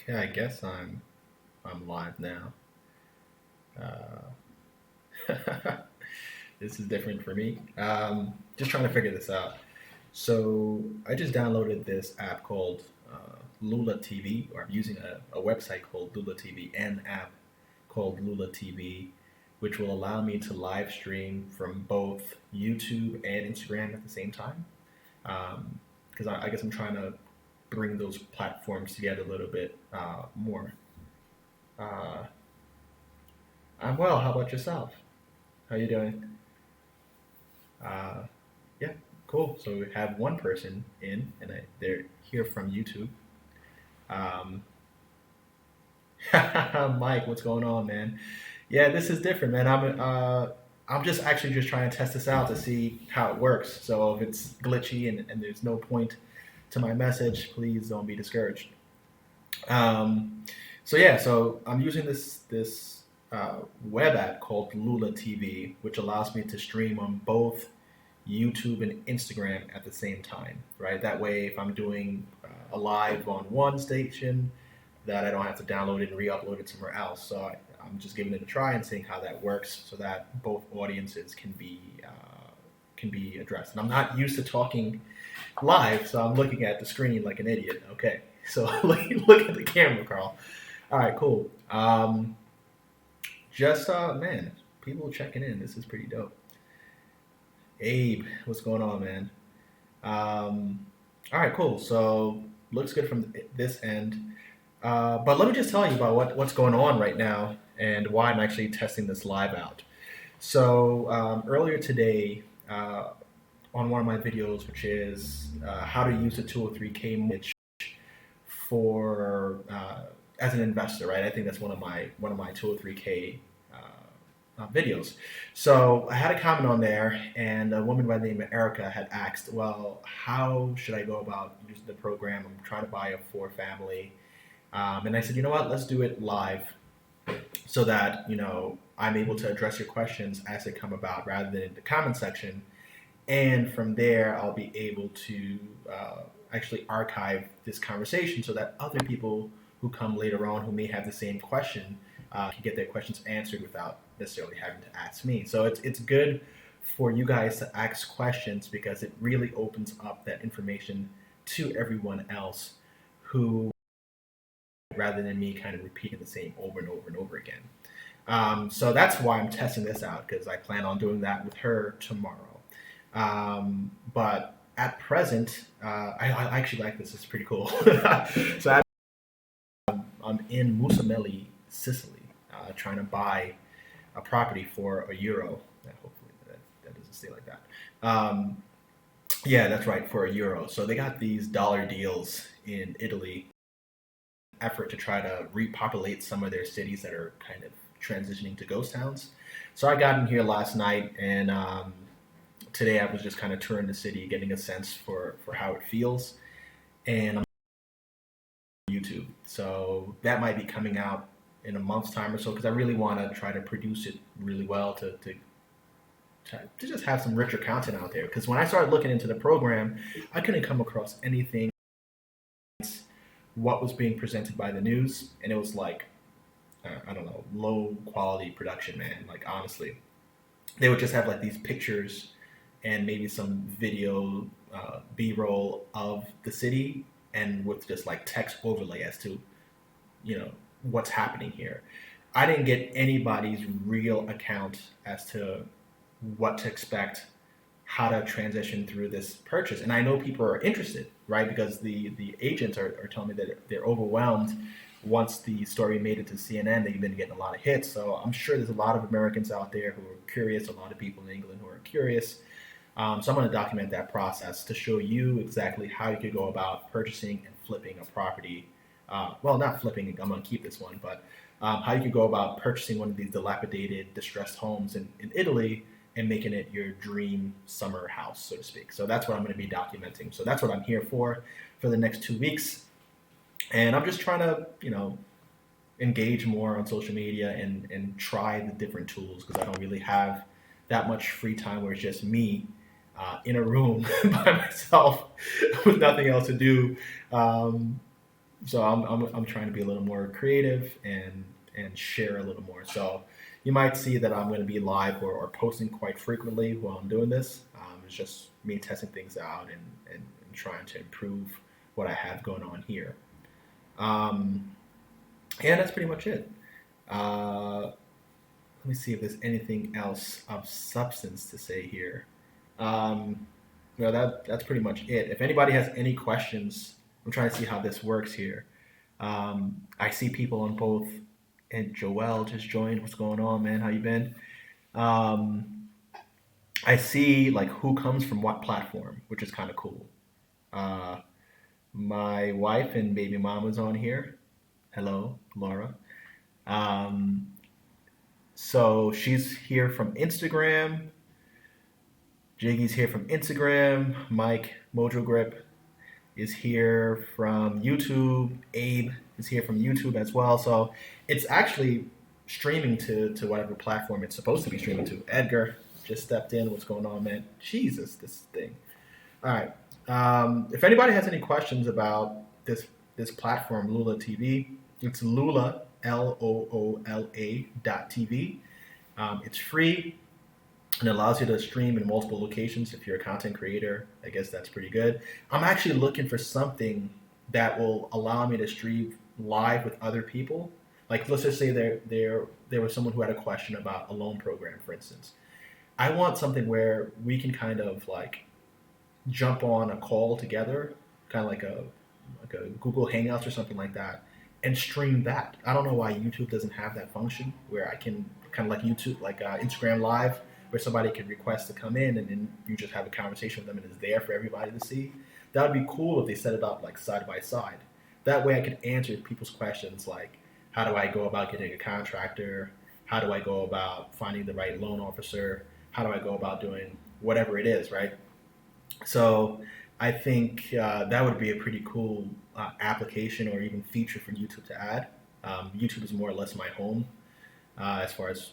Okay, I guess I'm live now. Uh, this is different for me. Just trying to figure this out. So I just downloaded this app called Lula TV, or I'm using a website called Lula TV and an app called Lula TV, which will allow me to live stream from both YouTube and Instagram at the same time. Because I guess I'm trying to bring those platforms together a little bit more. Uh, I'm well. How about yourself? How you doing? Uh, yeah, cool. So we have one person in, and they're here from YouTube. Um, Mike, what's going on, man? Yeah, this is different, man. I'm just actually just trying to test this out to see how it works. So if it's glitchy and there's no point to my message, please don't be discouraged. Um, so yeah, so I'm using this web app called Lula TV, which allows me to stream on both YouTube and Instagram at the same time, right? That way, if I'm doing a live on one station, that I don't have to download it and re-upload it somewhere else. So I'm just giving it a try and seeing how that works, so that both audiences can be addressed. And I'm not used to talking live, so I'm looking at the screen like an idiot. Okay, so look at the camera, Carl. All right, cool. Just man, people checking in. This is pretty dope. Abe, what's going on, man? All right, cool. So looks good from this end. But let me just tell you about what's going on right now and why I'm actually testing this live out. So earlier today, on one of my videos, which is how to use the 203k mortgage for as an investor, right? I think that's one of my 203k videos. So I had a comment on there, and a woman by the name of Erica had asked, "Well, how should I go about using the program? I'm trying to buy a four family." And I said, "You know what? Let's do it live, so that I'm able to address your questions as they come about, rather than in the comment section. And from there, I'll be able to actually archive this conversation, so that other people who come later on who may have the same question can get their questions answered without necessarily having to ask me. So it's good for you guys to ask questions, because it really opens up that information to everyone else who, rather than me kind of repeating the same over and over and over again. So that's why I'm testing this out, because I plan on doing that with her tomorrow. But at present, I actually like this. It's pretty cool. So I'm in Musameli, Sicily, trying to buy a property for a euro. Hopefully that doesn't stay like that. Um, yeah, that's right, for a euro. So they got these dollar deals in Italy, effort to try to repopulate some of their cities that are kind of transitioning to ghost towns. So I got in here last night, and today I was just kind of touring the city, getting a sense for how it feels. And I'm on YouTube, so that might be coming out in a month's time or so, because I really want to try to produce it really well to just have some richer content out there. Because when I started looking into the program, I couldn't come across anything what was being presented by the news, and it was like, I don't know, low quality production, man. Like, honestly, they would just have like these pictures and maybe some video B-roll of the city, and with just like text overlay as to what's happening here. I didn't get anybody's real account as to what to expect, how to transition through this purchase. And I know people are interested, right? Because the agents are telling me that they're overwhelmed. Once the story made it to CNN, they've been getting a lot of hits. So I'm sure there's a lot of Americans out there who are curious, a lot of people in England who are curious. So I'm going to document that process to show you exactly how you could go about purchasing and flipping a property. Well, not flipping, I'm going to keep this one, but how you could go about purchasing one of these dilapidated, distressed homes in Italy, and making it your dream summer house, so to speak. So that's what I'm going to be documenting. So that's what I'm here for the next 2 weeks. And I'm just trying to, engage more on social media and try the different tools, because I don't really have that much free time where it's just me in a room by myself with nothing else to do. Um, So I'm trying to be a little more creative and share a little more. So you might see that I'm going to be live or posting quite frequently while I'm doing this. It's just me testing things out and trying to improve what I have going on here. Um, and that's pretty much it. Let me see if there's anything else of substance to say here. Um, well, that's pretty much it. If anybody has any questions, I'm trying to see how this works here. I see people on both, and Joel just joined. What's going on, man? How you been? Um, I see like who comes from what platform, which is kind of cool. Uh, my wife and baby mama's on here. Hello, Laura. Um, so she's here from Instagram. Jiggy's here from Instagram. Mike Mojo Grip is here from YouTube. Abe is here from YouTube as well. So it's actually streaming to whatever platform it's supposed to be streaming to. Edgar just stepped in. What's going on, man? Jesus, this thing. All right. If anybody has any questions about this platform, Lula TV, it's Lula Loola .tv. It's free and allows you to stream in multiple locations. If you're a content creator, I guess that's pretty good. I'm actually looking for something that will allow me to stream live with other people. Like let's just say there was someone who had a question about a loan program, for instance. I want something where we can kind of like jump on a call together, kind of like a Google Hangouts or something like that, and stream that. I don't know why YouTube doesn't have that function where I can kind of like YouTube, like Instagram Live, where somebody can request to come in and then you just have a conversation with them and it's there for everybody to see. That would be cool if they set it up like side by side. That way I could answer people's questions like, how do I go about getting a contractor? How do I go about finding the right loan officer? How do I go about doing whatever it is, right? So I think that would be a pretty cool application or even feature for YouTube to add. YouTube is more or less my home as far as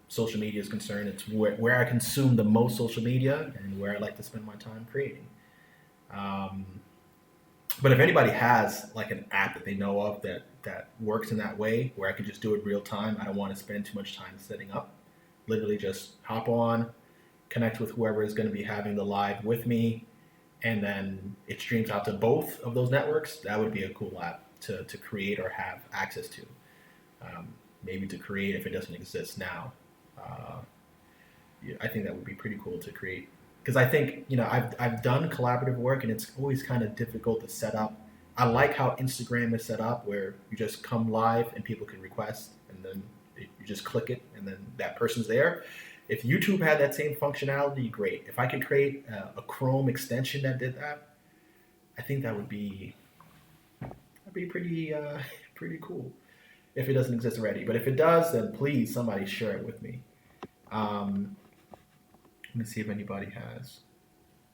social media is concerned. It's where I consume the most social media and where I like to spend my time creating. Um, but if anybody has like an app that they know of that works in that way, where I can just do it real time, I don't want to spend too much time setting up. Literally, just hop on, connect with whoever is going to be having the live with me, and then it streams out to both of those networks. That would be a cool app to create or have access to. Um, Maybe to create if it doesn't exist now. Uh, yeah, I think that would be pretty cool to create because I think I've done collaborative work and it's always kind of difficult to set up. I like how Instagram is set up where you just come live and people can request and then you just click it and then that person's there. If YouTube had that same functionality, great. If I could create a Chrome extension that did that, I think that'd be pretty pretty cool. If it doesn't exist already, but if it does, then please somebody share it with me. Um, Let me see if anybody has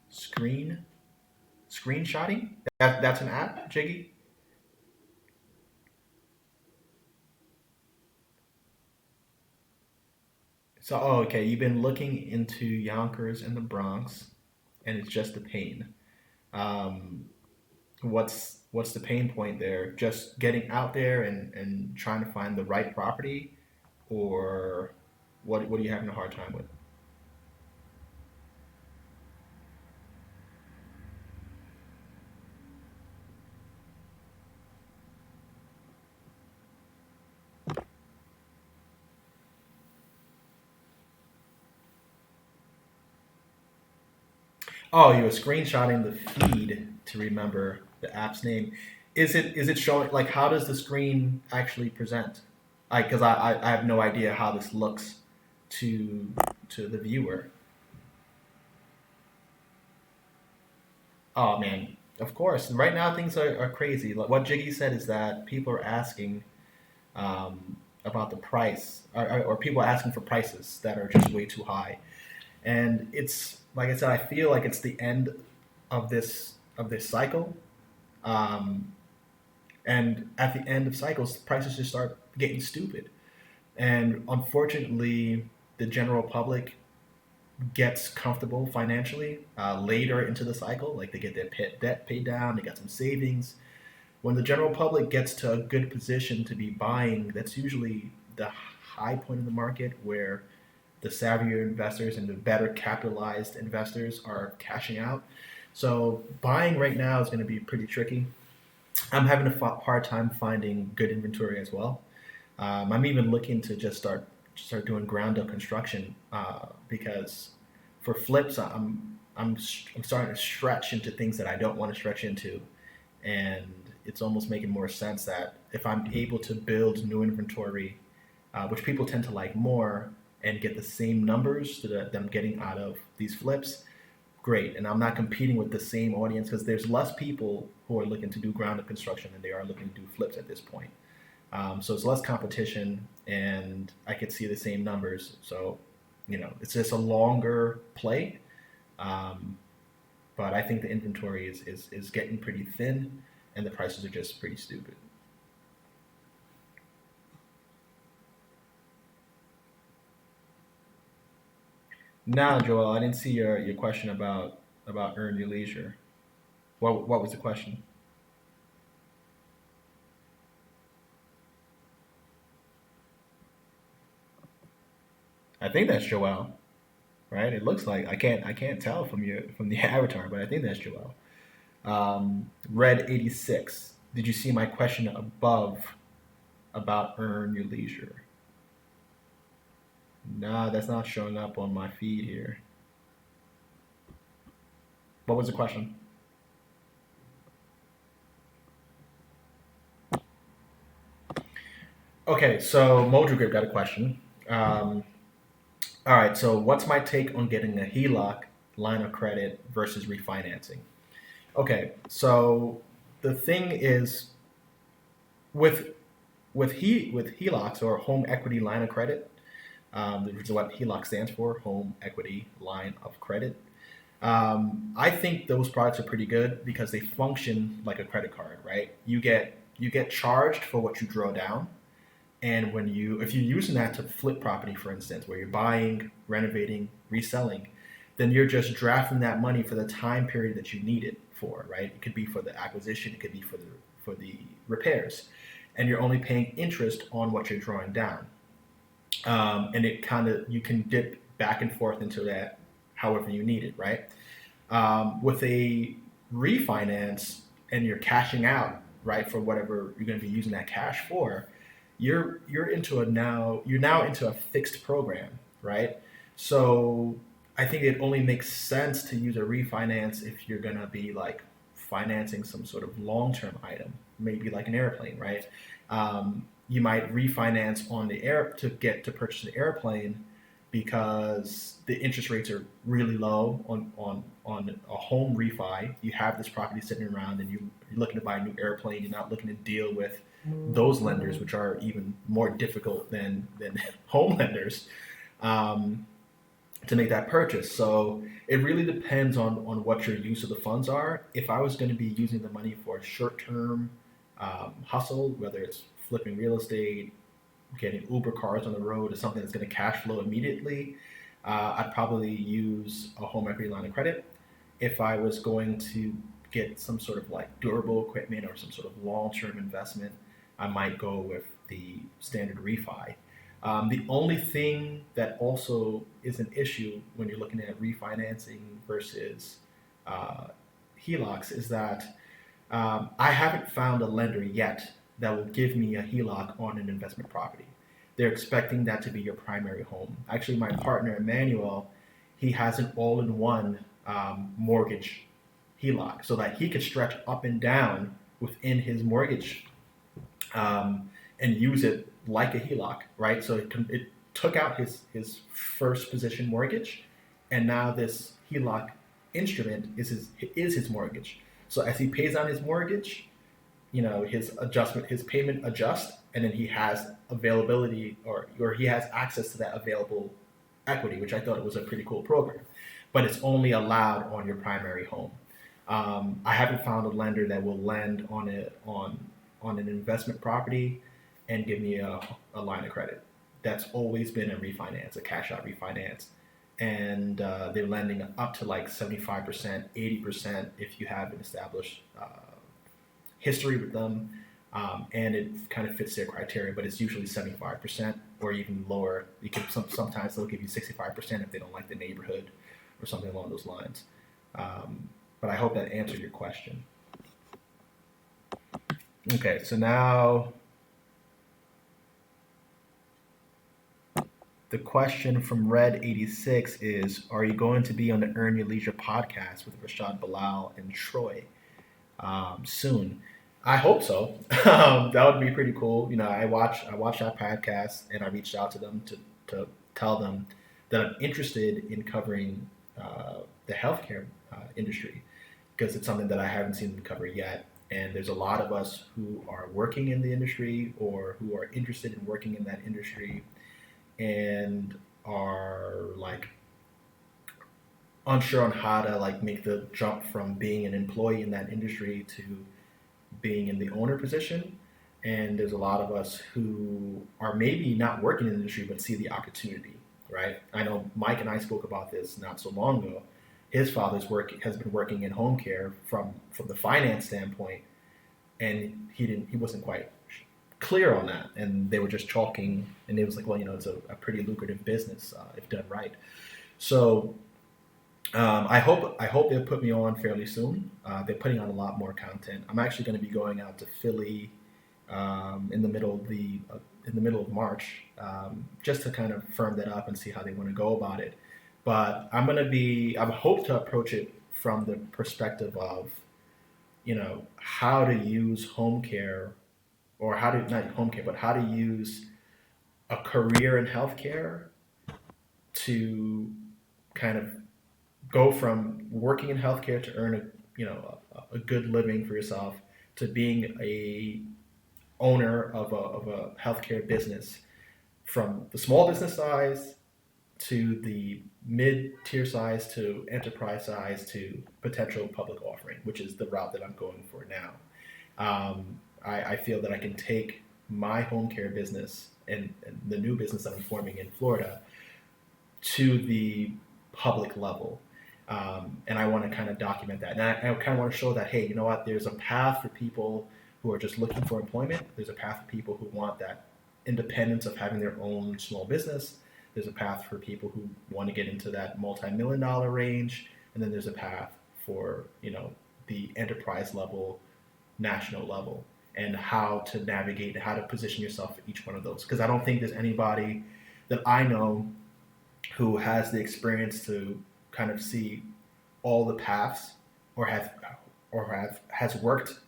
screen screenshotting. That's an app, Jiggy. So, oh, okay, you've been looking into Yonkers and the Bronx, and it's just the pain. Um, what's the pain point there? Just getting out there and trying to find the right property, or what are you having a hard time with? Oh, you were screenshotting the feed to remember the app's name. Is it showing like how does the screen actually present? Because I have no idea how this looks to the viewer. Oh man, of course. Right now things are crazy. Like what Jiggy said is that people are asking about the price, or people are asking for prices that are just way too high. And it's like I said, I feel like it's the end of this cycle. Um, and at the end of cycles, prices just start getting stupid. And unfortunately, the general public gets comfortable financially later into the cycle. Like they get their debt paid down, they got some savings, When the general public gets to a good position to be buying, that's usually the high point of the market where the savvier investors and the better capitalized investors are cashing out. So buying right now is going to be pretty tricky. I'm having a hard time finding good inventory as well. I'm even looking to just start doing ground up construction because for flips, I'm starting to stretch into things that I don't want to stretch into, and it's almost making more sense that if I'm able to build new inventory, which people tend to like more, and get the same numbers that I'm getting out of these flips, great. And I'm not competing with the same audience because there's less people who are looking to do ground up construction than they are looking to do flips at this point. So it's less competition, and I could see the same numbers. So, it's just a longer play. Um, but I think the inventory is getting pretty thin, and the prices are just pretty stupid. Now, Joel, I didn't see your question about earn your leisure. What was the question? I think that's Joel, right? It looks like I can't tell from the avatar, but I think that's Joel. Red 86. Did you see my question above about earn your leisure? Nah, that's not showing up on my feed here. What was the question? Okay, so Mojo Grip got a question. Um, all right, so what's my take on getting a HELOC line of credit versus refinancing? Okay, so the thing is with with HELOCs or home equity line of credit, which is what HELOC stands for, home equity line of credit. I think those products are pretty good because they function like a credit card, right? You get charged for what you draw down, and if you're using that to flip property, for instance, where you're buying, renovating, reselling, then you're just drafting that money for the time period that you need it for, right? It could be for the acquisition, it could be for the repairs, and you're only paying interest on what you're drawing down. And it kind of you can dip back and forth into that however you need it, right? With a refinance and you're cashing out, right, for whatever you're going to be using that cash for, you're now into a fixed program, right? So I think it only makes sense to use a refinance if you're going to be like financing some sort of long-term item, maybe like an airplane, right? You might refinance on the air to get to purchase the airplane because the interest rates are really low on a home refi. You have this property sitting around and you're looking to buy a new airplane. You're not looking to deal with those lenders, which are even more difficult than home lenders, um, to make that purchase. So it really depends on what your use of the funds are. If I was going to be using the money for a short term hustle, whether it's flipping real estate, getting Uber cars on the road, is something that's going to cash flow immediately, I'd probably use a home equity line of credit. If I was going to get some sort of like durable equipment or some sort of long-term investment, I might go with the standard refi. The only thing that also is an issue when you're looking at refinancing versus uh, HELOCs is that I haven't found a lender yet that will give me a HELOC on an investment property. They're expecting that to be your primary home. Actually, my partner Emmanuel, he has an all-in-one mortgage HELOC, so that he could stretch up and down within his mortgage, and use it like a HELOC, right? So it took out his first position mortgage, and now this HELOC instrument is his mortgage. So as he pays on his mortgage, his payment adjusts, and then he has availability, or he has access to that available equity, which I thought was a pretty cool program. But it's only allowed on your primary home. I haven't found a lender that will lend on an investment property and give me a line of credit. That's always been a refinance, a cash out refinance, and they're lending up to like 75%, 80% if you have an established history with them, and it kind of fits their criteria. But it's usually 75% or even lower. You can sometimes they'll give you 65% if they don't like the neighborhood or something along those lines. But I hope that answered your question. Okay, so now the question from Red86 is: Are you going to be on the Earn Your Leisure podcast with Rashad Bilal and Troy soon? I hope so. That would be pretty cool. You know, I watched that podcast and I reached out to them to tell them that I'm interested in covering the healthcare industry because it's something that I haven't seen them cover yet. And there's a lot of us who are working in the industry or who are interested in working in that industry and are like unsure on how to like make the jump from being an employee in that industry to being in the owner position. And there's a lot of us who are maybe not working in the industry but see the opportunity, right? I know Mike and I spoke about this not so long ago. His father's work has been working in home care from the finance standpoint, and he wasn't quite clear on that, and they were just talking, and it was like, well, it's a pretty lucrative business if done right. So I hope they'll put me on fairly soon. They're putting on a lot more content. I'm actually going to be going out to Philly in the middle of March, just to kind of firm that up and see how they want to go about it. But I hope to approach it from the perspective of how to use home care, or how to not home care, but how to use a career in healthcare to kind of go from working in healthcare to earn a good living for yourself to being a owner of a healthcare business, from the small business size to the mid tier size to enterprise size to potential public offering, which is the route that I'm going for now. I feel that I can take my home care business and the new business that I'm forming in Florida to the public level. And I want to kind of document that. And I kind of want to show that, hey, you know what, there's a path for people who are just looking for employment. There's a path for people who want that independence of having their own small business. There's a path for people who want to get into that multi-million dollar range. And then there's a path for, the enterprise level, national level, and how to navigate and how to position yourself for each one of those. Because I don't think there's anybody that I know who has the experience to kind of see all the paths, or has worked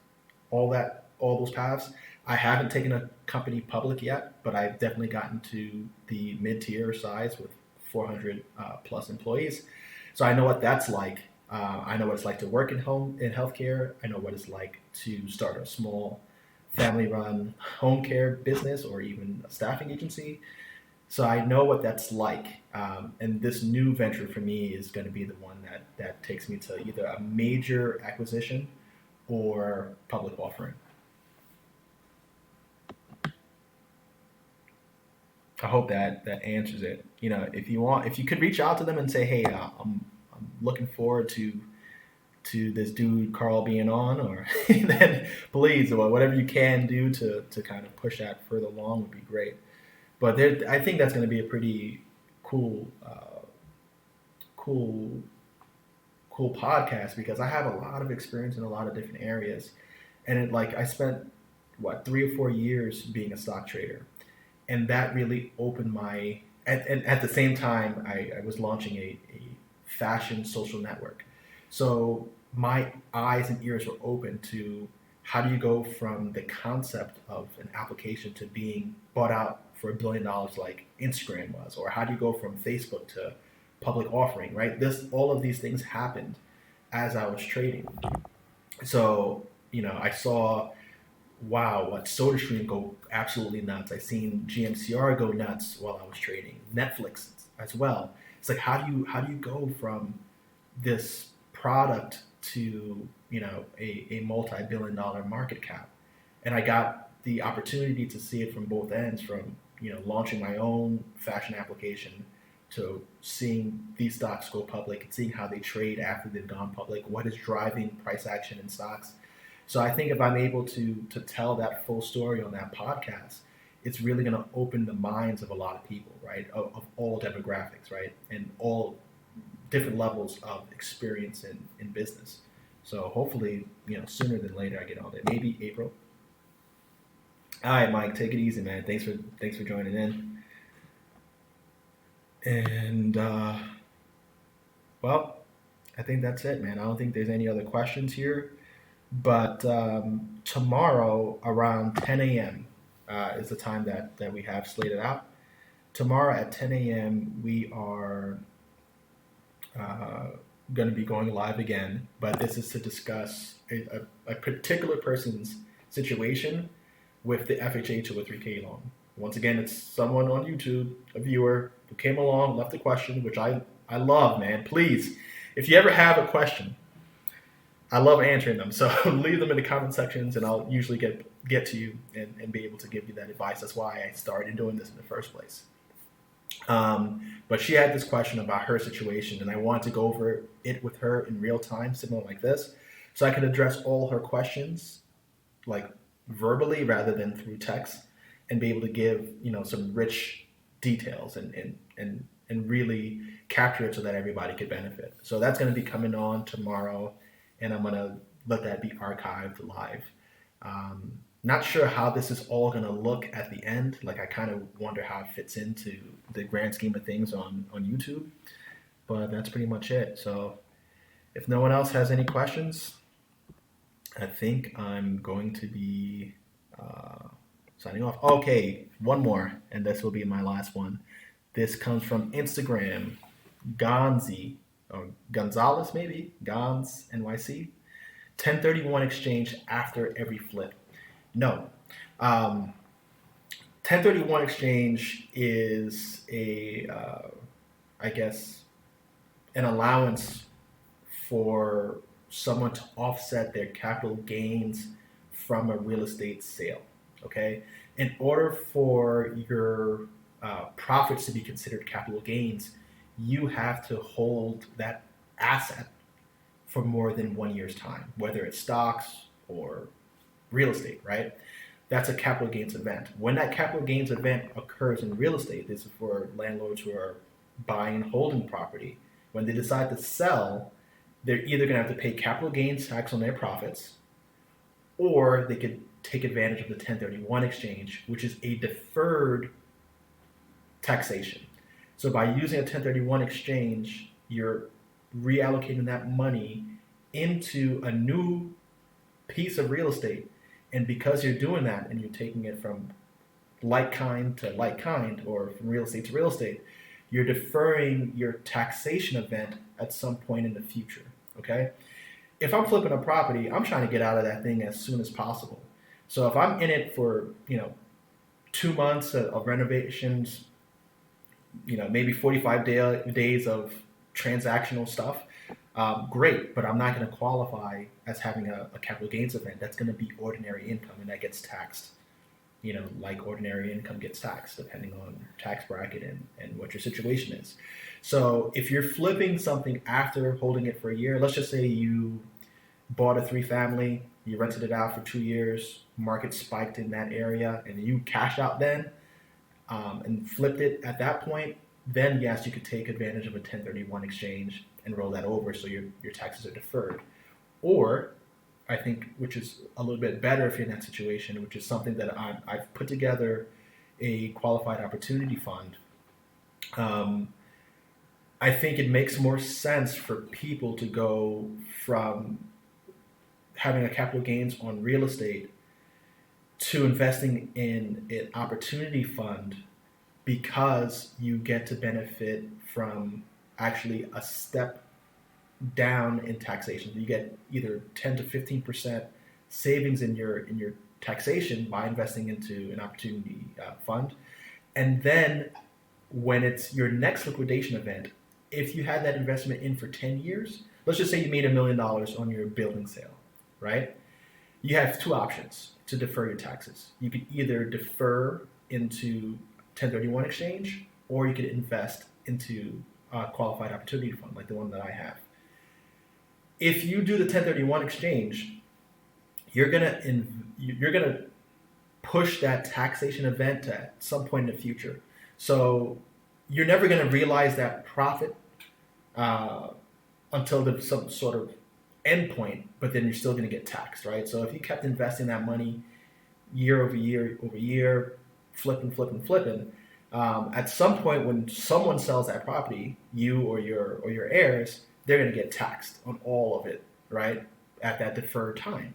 all those paths. I haven't taken a company public yet, but I've definitely gotten to the mid-tier size with 400 plus employees. So I know what that's like. I know what it's like to work in healthcare. I know what it's like to start a small family-run home care business or even a staffing agency. So I know what that's like. And this new venture for me is going to be the one that takes me to either a major acquisition or public offering. I hope that answers it. If you could reach out to them and say, hey, I'm looking forward to this dude Carl being on, or then please, or whatever you can do to kind of push that further along would be great. But I think that's going to be a pretty cool, cool, cool podcast because I have a lot of experience in a lot of different areas, and I spent 3 or 4 years being a stock trader, and that really opened my. And at the same time, I was launching a fashion social network, so my eyes and ears were open to how do you go from the concept of an application to being bought out for $1 billion like Instagram was, or how do you go from Facebook to public offering, right? All of these things happened as I was trading. So, I saw, wow, what SodaStream go absolutely nuts. I seen GMCR go nuts while I was trading. Netflix as well. It's like, how do you go from this product to a multi-billion dollar market cap? And I got the opportunity to see it from both ends, from launching my own fashion application to seeing these stocks go public and seeing how they trade after they've gone public, what is driving price action in stocks. So I think if I'm able to tell that full story on that podcast, it's really going to open the minds of a lot of people, right? Of all demographics, right? And all different levels of experience in business. So hopefully, sooner than later I get on there. Maybe April. All right, Mike, take it easy, man. Thanks for joining in. And well, I think that's it, man. I don't think there's any other questions here. But tomorrow around 10 a.m. Is the time that we have slated out. Tomorrow at 10 a.m. we are uh, going to be going live again, but this is to discuss a particular person's situation with the FHA 203K loan. Once again, it's someone on YouTube, a viewer who came along, left a question, which I love, man. Please, if you ever have a question, I love answering them. So leave them in the comment sections, and I'll usually get to you and be able to give you that advice. That's why I started doing this in the first place. But she had this question about her situation, and I wanted to go over it with her in real time, similar like this, so I could address all her questions, like verbally rather than through text, and be able to give some rich details and really capture it so that everybody could benefit. So that's going to be coming on tomorrow, and I'm going to let that be archived live. Not sure how this is all going to look at the end. Like, I kind of wonder how it fits into the grand scheme of things on YouTube. But that's pretty much it. So if no one else has any questions, I think I'm going to be signing off. Okay, one more, and this will be my last one. This comes from Instagram, Gonzi, or Gonzalez maybe, Gonz NYC. 1031 exchange after every flip. No. 1031 exchange is I guess, an allowance for someone to offset their capital gains from a real estate sale. Okay? In order for your profits to be considered capital gains, you have to hold that asset for more than 1 year's time, whether it's stocks or real estate, right? That's a capital gains event. When that capital gains event occurs in real estate, this is for landlords who are buying and holding property. When they decide to sell, they're either going to have to pay capital gains tax on their profits, or they could take advantage of the 1031 exchange, which is a deferred taxation. So by using a 1031 exchange, you're reallocating that money into a new piece of real estate. And because you're doing that and you're taking it from like kind to like kind, or from real estate to real estate, you're deferring your taxation event at some point in the future. Okay? If I'm flipping a property, I'm trying to get out of that thing as soon as possible. So if I'm in it for 2 months of renovations, maybe 45 days of transactional stuff, great, but I'm not going to qualify as having a capital gains event. That's going to be ordinary income, and that gets taxed, like ordinary income gets taxed, depending on tax bracket and what your situation is. So if you're flipping something after holding it for a year, let's just say you bought a 3-family, you rented it out for 2 years, market spiked in that area, and you cashed out then, and flipped it at that point, then yes, you could take advantage of a 1031 exchange and roll that over so your taxes are deferred. Or, I think, which is a little bit better if you're in that situation, which is something that I've put together a qualified opportunity fund. I think it makes more sense for people to go from having a capital gains on real estate to investing in an opportunity fund, because you get to benefit from actually a step down in taxation. You get either 10 to 15% savings in your taxation by investing into an opportunity fund. And then when it's your next liquidation event, if you had that investment in for 10 years, let's just say you made $1 million on your building sale, right? You have 2 options to defer your taxes. You could either defer into 1031 exchange, or you could invest into a qualified opportunity fund like the one that I have. If you do the 1031 exchange, you're gonna push that taxation event to at some point in the future. So you're never gonna realize that profit uh, until there's some sort of endpoint, but then you're still gonna get taxed, right? So if you kept investing that money year over year, flipping, at some point when someone sells that property, you or your heirs, they're going to get taxed on all of it, right? At that deferred time.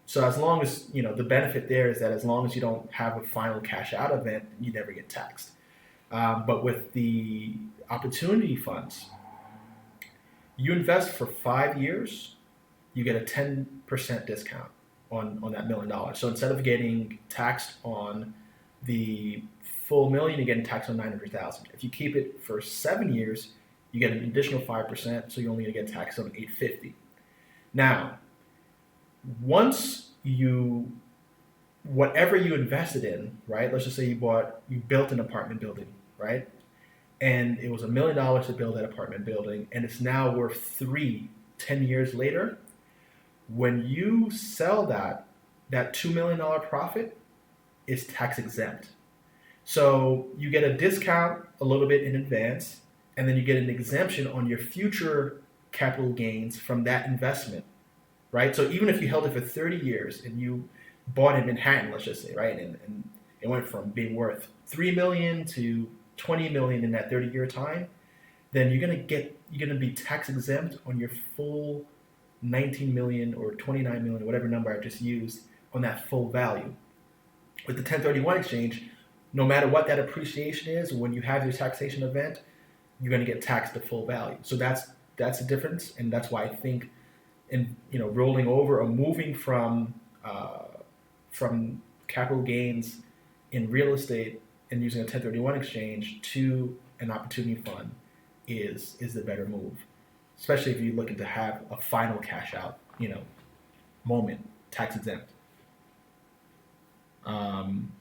So as long as the benefit there is that as long as you don't have a final cash out event, you never get taxed. But with the opportunity funds, you invest for 5 years, you get a 10% discount on that $1 million. So instead of getting taxed on the full million, you're getting taxed on 900,000. If you keep it for 7 years, you get an additional 5%, so you're only going to get taxed on 850. Now, once you whatever you invested in, right? Let's just say you built an apartment building, right? And it was $1 million to build that apartment building, and it's now worth 10 years later. When you sell that $2 million profit is tax exempt. So you get a discount a little bit in advance, and then you get an exemption on your future capital gains from that investment, right? So even if you held it for 30 years and you bought in Manhattan, let's just say, right, and it went from being worth 3 million to 20 million in that 30-year time, then you're gonna be tax exempt on your full 19 million or 29 million, whatever number I just used, on that full value. With the 1031 exchange, no matter what that appreciation is, when you have your taxation event, you're going to get taxed the full value. So that's the difference, and that's why I think in rolling over or moving from capital gains in real estate and using a 1031 exchange to an opportunity fund is the better move, especially if you're looking to have a final cash out moment, tax exempt. Um,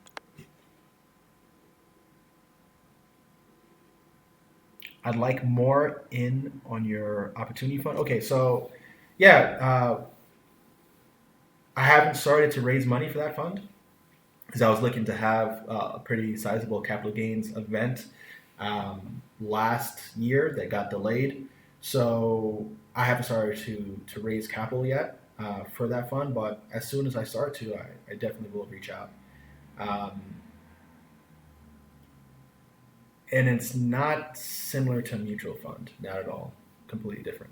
I'd like more in on your opportunity fund. Okay, so yeah, I haven't started to raise money for that fund because I was looking to have a pretty sizable capital gains event last year that got delayed. So I haven't started to raise capital yet for that fund, but as soon as I start to, I definitely will reach out. Um, and it's not similar to a mutual fund, not at all. Completely different.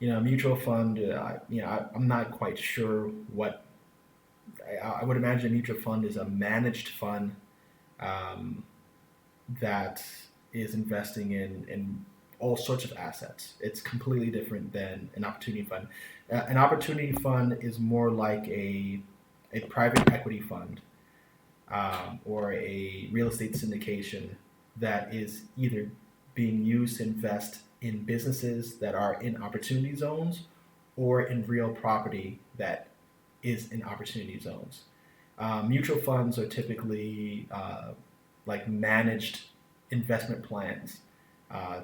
A mutual fund, I'm not quite sure what. I would imagine a mutual fund is a managed fund um, that is investing in all sorts of assets. It's completely different than an opportunity fund. An opportunity fund is more like a private equity fund or a real estate syndication that is either being used to invest in businesses that are in opportunity zones or in real property that is in opportunity zones. Mutual funds are typically like managed investment plans,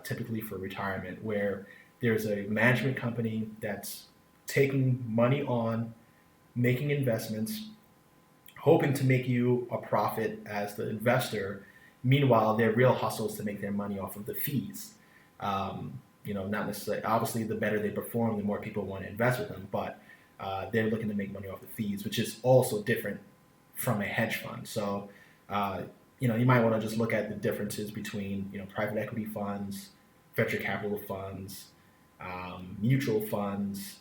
typically for retirement, where there's a management company that's taking money on, making investments, hoping to make you a profit as the investor. Meanwhile, their real hustle is to make their money off of the fees. Not necessarily, obviously, the better they perform, the more people want to invest with them, but they're looking to make money off the fees, which is also different from a hedge fund. So, you might want to just look at the differences between, private equity funds, venture capital funds, mutual funds,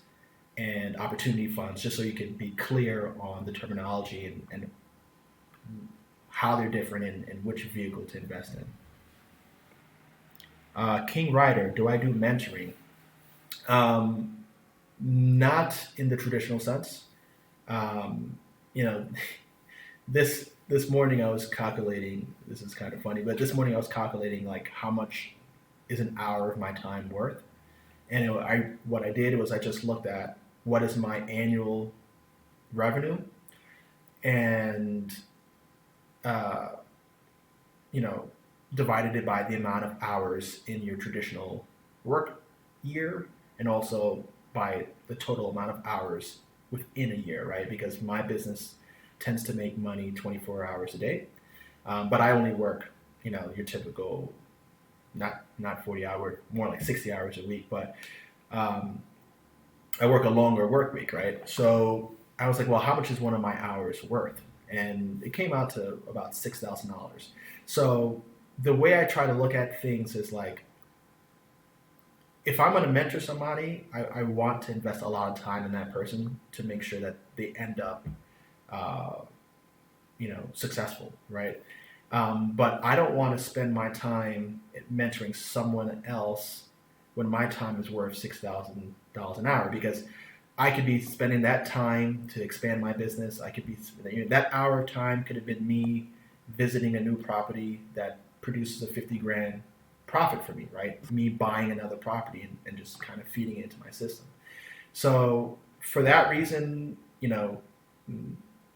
and opportunity funds, just so you can be clear on the terminology and how they're different and which vehicle to invest in. King Ryder, do I do mentoring? Um, Not in the traditional sense. Um, you know, this morning I was calculating. This is kind of funny, but this morning I was calculating like how much is an hour of my time worth, and what I did was I just looked at what is my annual revenue, and uh, you know, divided it by the amount of hours in your traditional work year, and also by the total amount of hours within a year, right? Because my business tends to make money 24 hours a day, but I only work, your typical, not 40 hour, more like 60 hours a week, but um, I work a longer work week, right? So I was like, well, how much is one of my hours worth? And it came out to about $6,000. So the way I try to look at things is like, if I'm going to mentor somebody, I want to invest a lot of time in that person to make sure that they end up, uh, successful, right? But I don't want to spend my time mentoring someone else when my time is worth $6,000 an hour, because I could be spending that time to expand my business. I could be, that hour of time could have been me visiting a new property that produces a 50 grand profit for me, right? Me buying another property and just kind of feeding it into my system. So for that reason,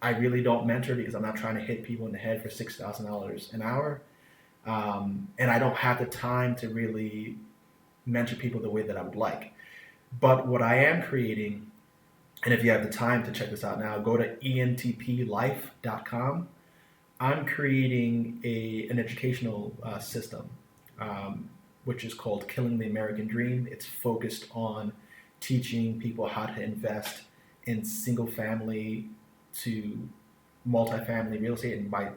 I really don't mentor because I'm not trying to hit people in the head for $6,000 an hour. And I don't have the time to really mentor people the way that I would like. But what I am creating, and if you have the time to check this out now, go to entplife.com. I'm creating an educational system, which is called Killing the American Dream. It's focused on teaching people how to invest in single family to multifamily real estate. And by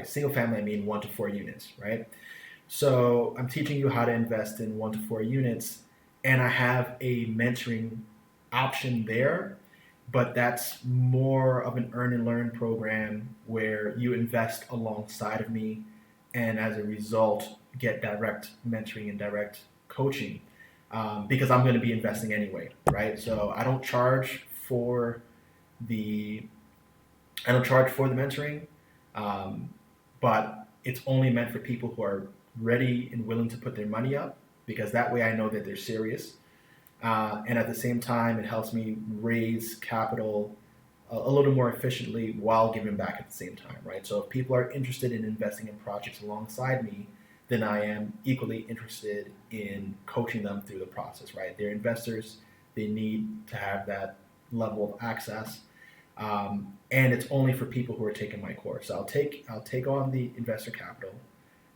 single family, I mean 1 to 4 units, right? So I'm teaching you how to invest in 1 to 4 units, and I have a mentoring option there, but that's more of an earn and learn program where you invest alongside of me, and as a result, get direct mentoring and direct coaching, because I'm going to be investing anyway, right? So the I don't charge for the mentoring, um, but it's only meant for people who are ready and willing to put their money up, because that way I know that they're serious. And at the same time, it helps me raise capital a little more efficiently while giving back at the same time, right? So if people are interested in investing in projects alongside me, then I am equally interested in coaching them through the process, right? They're investors, they need to have that level of access. And it's only for people who are taking my course. So I'll take on the investor capital.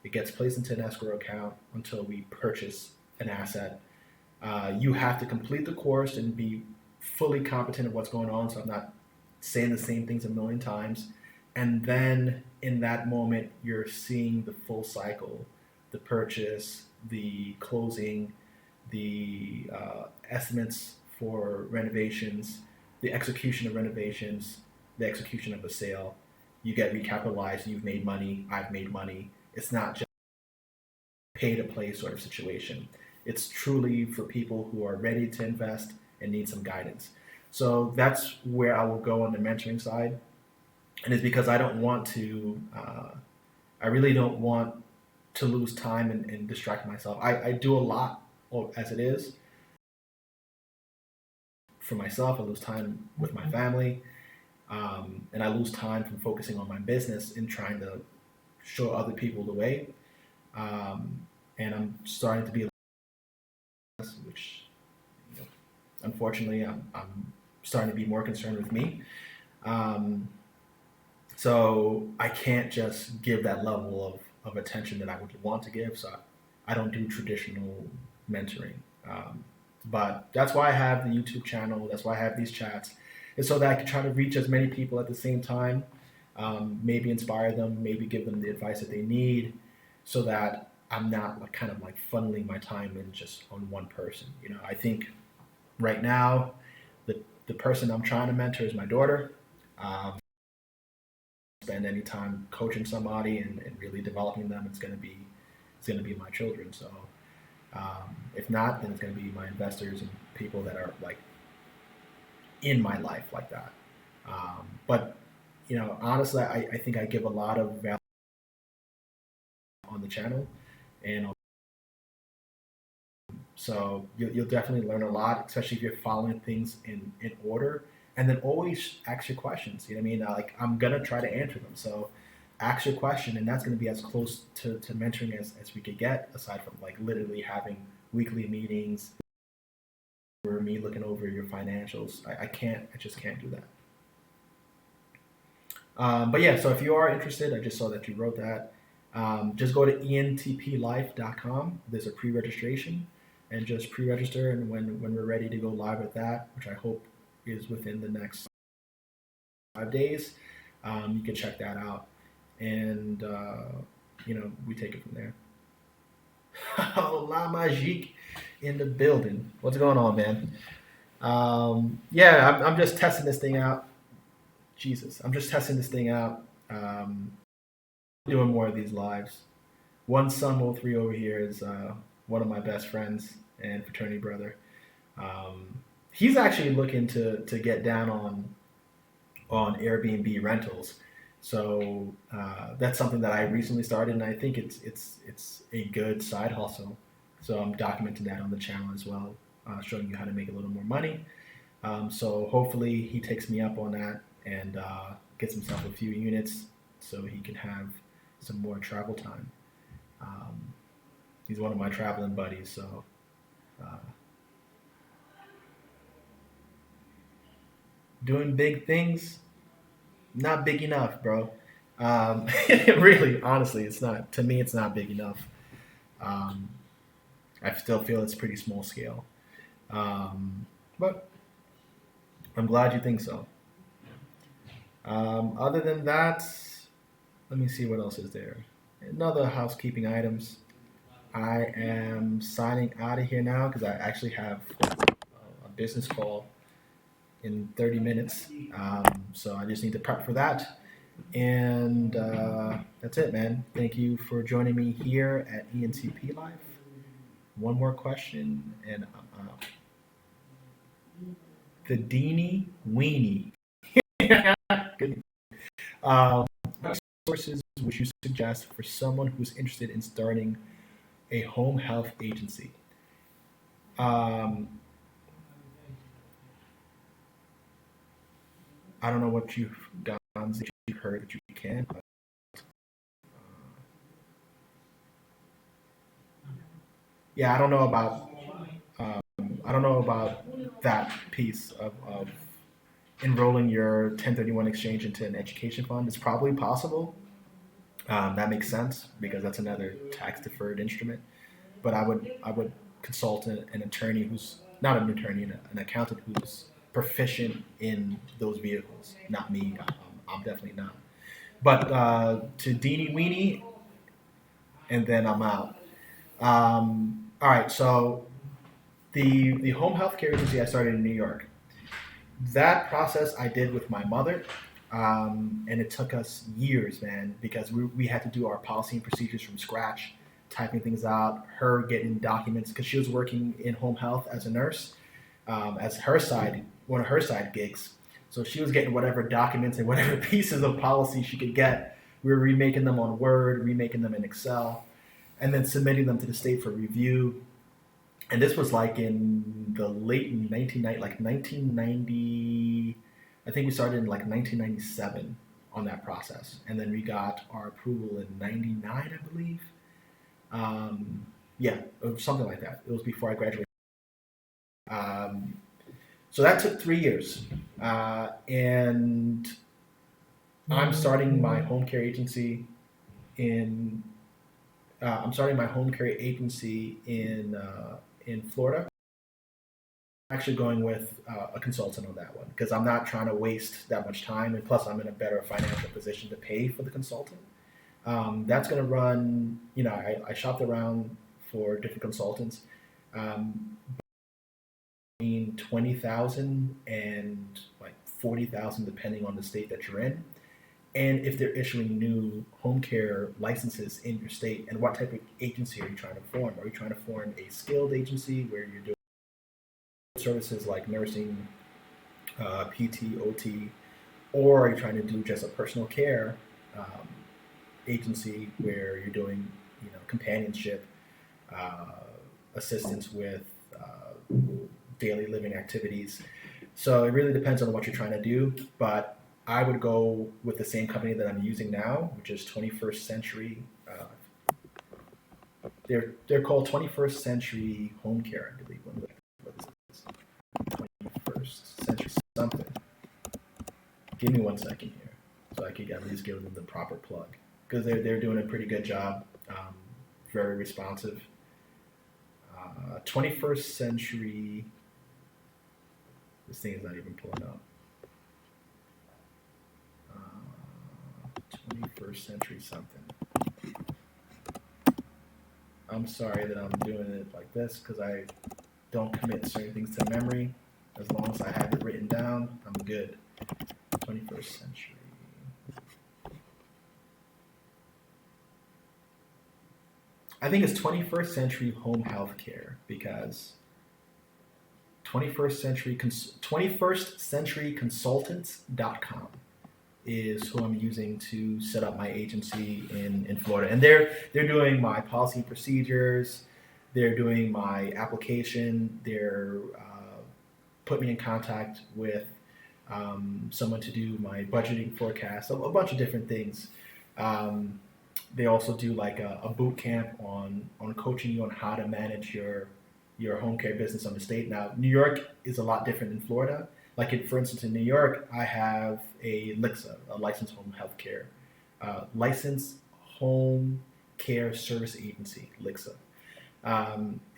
It gets placed into an escrow account until we purchase an asset. You have to complete the course and be fully competent of what's going on. So I'm not saying the same things a million times. And then in that moment, you're seeing the full cycle, the purchase, the closing, the estimates for renovations, the execution of renovations, the execution of a sale. You get recapitalized, you've made money, I've made money. It's not just pay to play sort of situation. It's truly for people who are ready to invest and need some guidance. So that's where I will go on the mentoring side. And it's because I really don't want to lose time and distract myself. I do a lot as it is for myself. I lose time with my family, and I lose time from focusing on my business and trying to show other people the way. And I'm starting to be, which, you know, unfortunately, I'm starting to be more concerned with me. Um, so I can't just give that level of attention that I would want to give. So I don't do traditional mentoring. But that's why I have the YouTube channel. That's why I have these chats. It's so that I can try to reach as many people at the same time, maybe inspire them, maybe give them the advice that they need, so that I'm not like kind of like funneling my time in just on one person. I think right now the person I'm trying to mentor is my daughter. Spend any time coaching somebody and really developing them, it's gonna be my children. So if not, then it's gonna be my investors and people that are like in my life like that. But honestly, I think I give a lot of value on the channel, and so you'll definitely learn a lot, especially if you're following things in order. And then always ask your questions. You know what I mean? Like, I'm gonna try to answer them. So ask your question, and that's gonna be as close to mentoring as we could get, aside from like literally having weekly meetings, me looking over your financials. I can't. I just can't do that. But yeah, so if you are interested, I just saw that you wrote that. Just go to entplife.com. There's a pre-registration, and just pre-register. And when we're ready to go live with that, which I hope is within the next 5 days, you can check that out, and we take it from there. Oh, La Magique in the building. What's going on, man? Yeah, I'm just testing this thing out. Jesus, I'm just testing this thing out. Doing more of these lives. One Sun 03 over here is one of my best friends and fraternity brother. He's actually looking to get down on Airbnb rentals. So that's something that I recently started, and I think it's a good side hustle. So I'm documenting that on the channel as well, showing you how to make a little more money. So hopefully he takes me up on that and gets himself a few units so he can have some more travel time. He's one of my traveling buddies, so doing big things, not big enough, bro. Really, honestly, it's not. To me, it's not big enough. Um, I still feel it's pretty small scale. But I'm glad you think so. Other than that, let me see what else is there. Another housekeeping items. I am signing out of here now because I actually have a business call in 30 minutes. So I just need to prep for that. And that's it, man. Thank you for joining me here at ENTP Life. One more question, and I'm out. The Deanie Weenie. Good. What sources would you suggest for someone who's interested in starting a home health agency? Um, I don't know what you've done, that you've heard that you can. But, yeah, I don't know about that piece of enrolling your 1031 exchange into an education fund. It's probably possible. That makes sense because that's another tax deferred instrument. But I would consult an attorney who's not an attorney, an accountant who's proficient in those vehicles. Not me. I'm definitely not. But to Deanie Weenie, and then I'm out. All right. So the home health care agency I started in New York. That process I did with my mother, and it took us years, man, because we had to do our policy and procedures from scratch, typing things out, her getting documents because she was working in home health as a nurse, as her side, one of her side gigs. So she was getting whatever documents and whatever pieces of policy she could get. We were remaking them on Word, remaking them in Excel, and then submitting them to the state for review. And this was like in the late 1990, like 1990. I think we started in like 1997 on that process, and then we got our approval in '99, I believe. Yeah, something like that. It was before I graduated. Um, so that took 3 years, and I'm starting my home care agency in. I'm starting my home care agency in Florida. Actually going with a consultant on that one because I'm not trying to waste that much time, and plus I'm in a better financial position to pay for the consultant. That's going to run. I shopped around for different consultants, um, between 20,000 and like 40,000, depending on the state that you're in, and if they're issuing new home care licenses in your state, and what type of agency are you trying to form? Are you trying to form a skilled agency where you're doing services like nursing, PT, OT, or are you trying to do just a personal care um, agency where you're doing, companionship, uh, assistance with daily living activities? So it really depends on what you're trying to do, but I would go with the same company that I'm using now, which is 21st Century. They're called 21st Century Home Care, I believe. What is it? something. Give me 1 second here, so I could at least give them the proper plug, because they're doing a pretty good job. Very responsive. 21st Century. This thing is not even pulling up. 21st Century something. I'm sorry that I'm doing it like this, because I don't commit certain things to memory. As long as I have it written down, I'm good. 21st Century. I think it's 21st Century Home Healthcare, because 21st Century Consultants.com is who I'm using to set up my agency in Florida. And they're doing my policy and procedures, they're doing my application, they're put me in contact with someone to do my budgeting forecast, a bunch of different things. They also do like a boot camp on coaching you on how to manage your home care business on the state. Now, New York is a lot different than Florida. Like, for instance, in New York, I have a LHCSA, a licensed home health care, licensed home care service agency, LHCSA.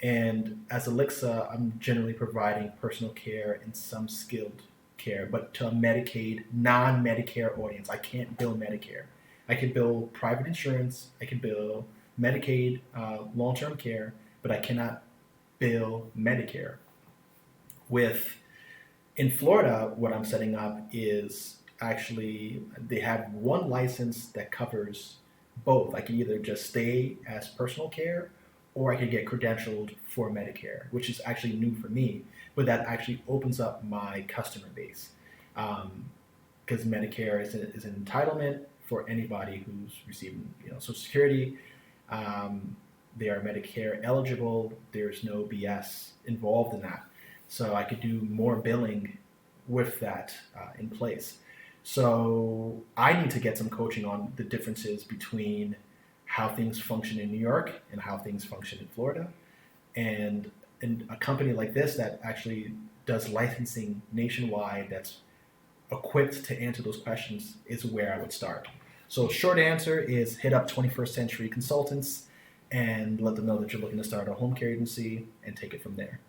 And as a LHCSA, I'm generally providing personal care and some skilled care, but to a Medicaid, non-Medicare audience. I can't bill Medicare. I can bill private insurance, I can bill Medicaid, long-term care, but I cannot bill Medicare. In Florida, what I'm setting up is actually, they have one license that covers both. I can either just stay as personal care, or I could get credentialed for Medicare, which is actually new for me, but that actually opens up my customer base. Because Medicare is an entitlement for anybody who's receiving Social Security. They are Medicare eligible. There's no BS involved in that. So I could do more billing with that in place. So I need to get some coaching on the differences between how things function in New York and how things function in Florida. And a company like this that actually does licensing nationwide, that's equipped to answer those questions, is where I would start. So short answer is hit up 21st Century Consultants and let them know that you're looking to start a home care agency and take it from there.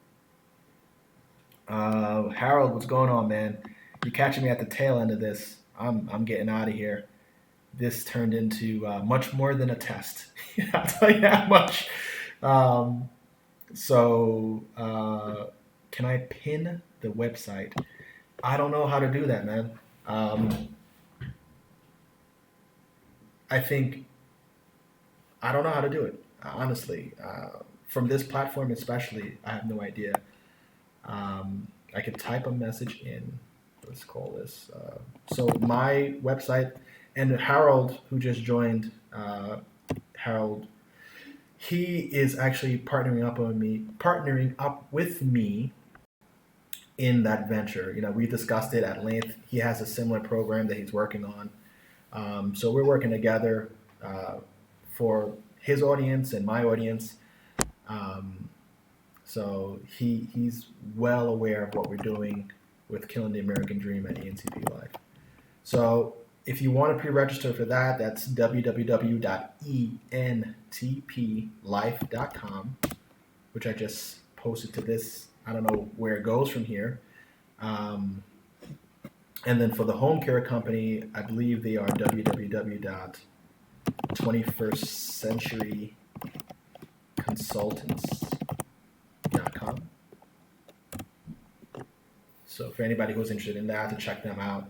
Harold, what's going on, man? You're catching me at the tail end of this. I'm getting out of here. This turned into much more than a test. I'll tell you that much. Can I pin the website? I don't know how to do that, man. I don't know how to do it, honestly. From this platform especially, I have no idea. I could type a message in. Let's call this. So my website, and Harold, who just joined, Harold, he is actually partnering up with me in that venture. We discussed it at length. He has a similar program that he's working on. So we're working together for his audience and my audience. So he's well aware of what we're doing with Killing the American Dream at ENTP Life. So if you want to pre-register for that, that's www.entplife.com, which I just posted to this. I don't know where it goes from here. And then for the home care company, I believe they are www.21stcenturyconsultants.com. So for anybody who's interested in that, to check them out.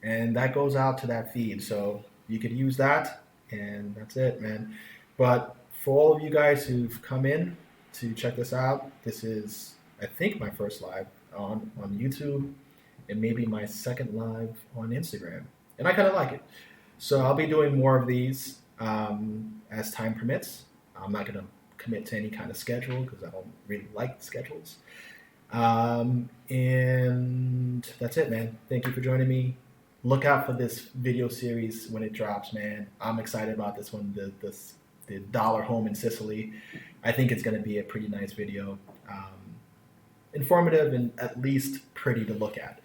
And that goes out to that feed. So you could use that, and that's it, man. But for all of you guys who've come in to check this out, this is, I think, my first live on YouTube, and maybe my second live on Instagram. And I kind of like it. So I'll be doing more of these as time permits. I'm not going to commit to any kind of schedule because I don't really like schedules. And that's it, man. Thank you for joining me. Look out for this video series when it drops, man. I'm excited about this one, the dollar home in Sicily. I think it's going to be a pretty nice video. informative and at least pretty to look at.